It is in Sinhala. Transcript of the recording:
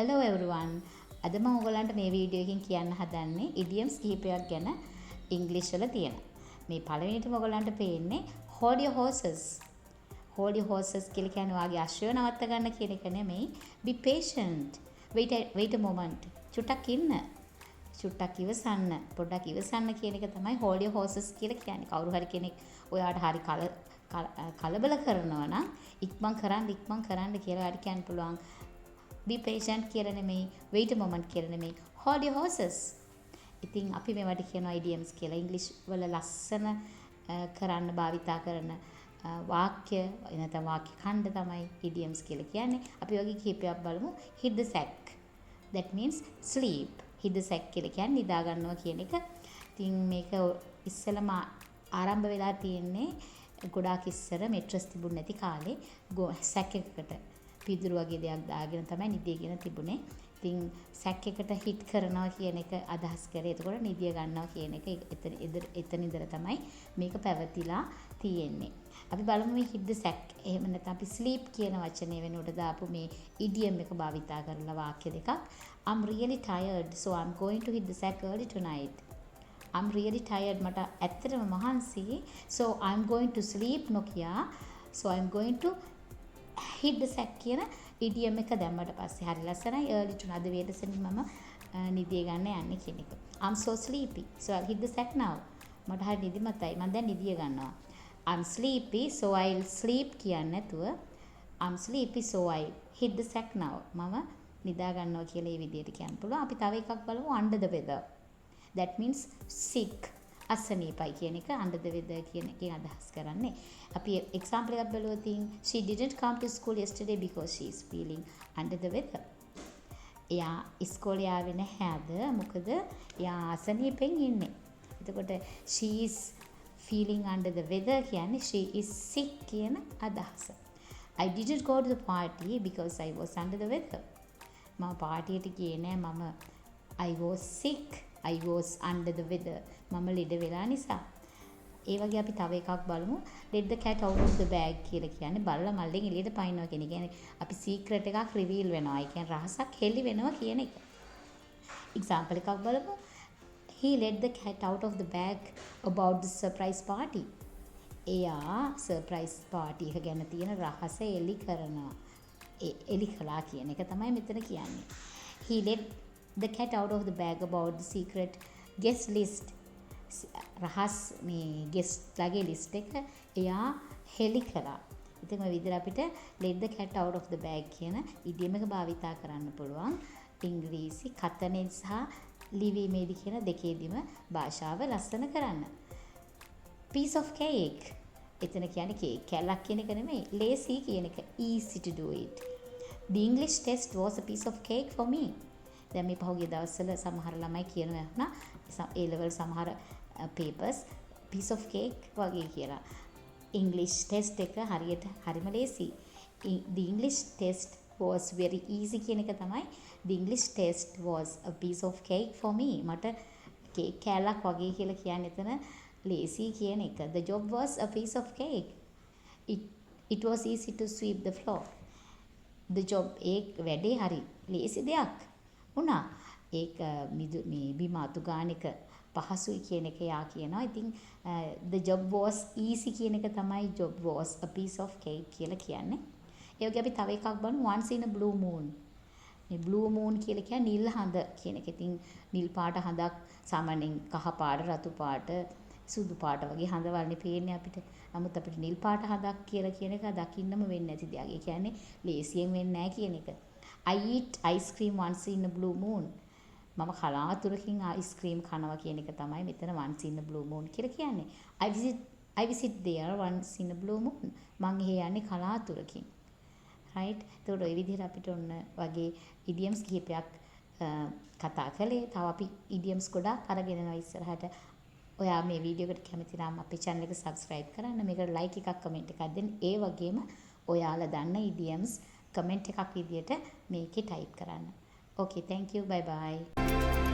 Hello everyone. අද මම ඔයගලන්ට මේ වීඩියෝ එකකින් කියන්න හදන්නේ idioms කිහිපයක් ගැන ඉංග්‍රීසි වල තියෙන. මේ පළවෙනිටම ඔයගලන්ට පේන්නේ hold your horses. Hold your horses කියලා කියන්නේ වාගේ අශ්වය නවත්ත ගන්න කියන එක නෙමෙයි. Be patient. Wait a moment. චුට්ටක් ඉන්න. චුට්ටක් ඉවසන්න. පොඩ්ඩක් ඉවසන්න කියන එක තමයි hold your horses කියලා කියන්නේ. කවුරු හරි කෙනෙක් ඔයාට හරි කලබල කරනවා නම් ඉක්මන් කරන්න කියලා හරි කියන්න පුළුවන්. Be patient කියලා නෙමෙයි, wait a moment කියලා නෙමෙයි, hold your horses. ඉතින් අපි මේවට කියනවා idioms කියලා. ඉංග්‍රීසි වල ලස්සන කරන්න භාවිතා කරන වාක්‍ය නැත්නම් වාක්‍ය ඛණ්ඩ තමයි idioms කියලා කියන්නේ. අපි වගේ කිහිපයක් බලමු. hit the sack. That means sleep. hit the sack කියලා කියන්නේ නිදා ගන්නවා කියන එක. ඉතින් මේක ඉස්සෙල්ලාම ආරම්භ වෙලා තියෙන්නේ ගොඩාක් ඉස්සර මෙට්‍රස් තිබුණ නැති කාලේ සැක් එකකට පිදුරු වගේ දෙයක් දාගෙන තමයි නිදියගෙන තිබුණේ. ඉතින් සැක් එකට හිට් කරනවා කියන එක අදහස් කරේ. එතකොට නිදිය ගන්නවා කියන එක එතන ඉඳලා තමයි මේක පැවතිලා තියෙන්නේ. අපි බලමු මේ hit the sack. එහෙම නැත්නම් අපි sleep කියන වචනේ වෙනුවට දාපු මේ idiom එක භාවිතා කරලා වාක්‍ය දෙකක්. I'm really tired, so I'm going to hit the sack early tonight. I'm really tired. මට ඇත්තටම මහන්සි. So I'm going to sleep Nokia. So I'm going to hit the sack කියන idiom එක දැම්මට පස්සේ හරි ලස්සනයි. early to අද වේදසෙන් මම නිදිය ගන්න යන්නේ කියන එක. I'm so sleepy. So I'll hit the sack now. මට හරි නිදිමතයි. මම දැන් නිදිය ගන්නවා. I'm sleepy, so I'll sleep කියන්නේ නැතුව I'm sleepy, so I hit the sack now. මම නිදා ගන්නවා කියලා මේ විදිහට කියන්න පුළුවන්. අපි තව එකක් බලමු under the weather. That means sick. අසනීපයි කියන එක under the weather කියන එකෙන් අදහස් කරන්නේ. අපි example එකක් බලුවොත් she didn't come to school yesterday because she is feeling under the weather. එයා ඉස්කෝලේ ආවේ නැහැ අද. මොකද එයා අසනීපෙන් ඉන්නේ. එතකොට she is feeling under the weather කියන්නේ she is sick කියන අදහස. I didn't go to the party because I was under the weather. මම පාටියට ගියේ නෑ. මම I was sick. I was under the weather. මම ලෙඩ වෙලා නිසා. ඒ වගේ අපි තව එකක් බලමු. let the cat out of the bag කියලා කියන්නේ බල්ලා මල්ලෙන් එළියට පනිනවා කියන එක. කියන්නේ අපි secret එකක් reveal වෙනවා. ඒ කියන්නේ රහසක් හෙළි වෙනවා කියන එක. example එකක් බලමු. he let the cat out of the bag about the surprise party. එයා surprise party එක ගැන තියෙන රහස එළි කරනවා. එළි කළා කියන එක තමයි මෙතන කියන්නේ. he let the cat out of the bag about the secret guest list. රහස් මේ guest ලගේ list එක එයා හෙළි කළා. ඉතින් මේ විදිහට අපිට let the cat out of the bag කියන idiom එක භාවිතා කරන්න පුළුවන්. ඉංග්‍රීසි කතනෙන් සහ ලිවීමේදී කියන දෙකේදීම භාෂාව ලස්සන කරන්න. piece of cake. එතන කියන්නේ කේක් කැලක් කියන එක නෙමෙයි. lazy කියන එක easy to do it. The English test was a piece of cake for me. දැන් මේ පහුගිය දවස්වල සමහර ළමයි කියනවා වුණා A level සමහර papers piece of cake වගේ කියලා. English test එක හරියට හරිම ලේසි. The English test was very easy කියන එක තමයි the English test was a piece of cake for me. මට කේක් කෑල්ලක් වගේ කියලා කියන්නේ එතන lazy කියන එක. The job was a piece of cake. It was easy to sweep the floor. The job ඒ වැඩේ හරි lazy දෙයක්. වුණා. ඒක මේ බිම අතු ගාන එක පහසුයි කියන එක යා කියනවා. ඉතින් the job was easy කියන එක තමයි job was a piece of cake කියලා කියන්නේ. ඒ වගේ අපි තව එකක් බලමු once in a blue moon. මේ blue moon කියලා කියන්නේ නිල් හඳ කියන එක. ඉතින් නිල් පාට හඳක් සාමාන්‍යයෙන් කහ පාට, රතු පාට, සුදු පාට වගේ හඳ වර්ණේ පේන්නේ අපිට. නමුත් අපිට නිල් පාට හඳක් කියලා කියන එක දකින්නම වෙන්නේ නැති දෙයක්. ඒ කියන්නේ ලේසියෙන් වෙන්නේ නැහැ කියන එක. I eat ice cream once in a blue moon. මම කලාතුරකින් ice cream කනවා කියන එක තමයි මෙතන once in a blue moon කියලා කියන්නේ. I visit there once in a blue moon. මං එහෙ යන්නේ කලාතුරකින්. right? ඒතකොට ওই විදිහට අපිට ඔන්න වගේ idioms කිහිපයක් කතා කළේ. තව අපි idioms ගොඩාක් අරගෙන යනවා ඉස්සරහට. ඔයා මේ වීඩියෝ එකට කැමති නම් අපේ channel එක subscribe කරන්න. මේකට like එකක් comment එකක් දෙන්න. ඒ වගේම ඔයාලා දන්න idioms කමෙන්ට් එකක් විදියට මේකේ ටයිප් කරන්න. Okay, thank you. Bye bye.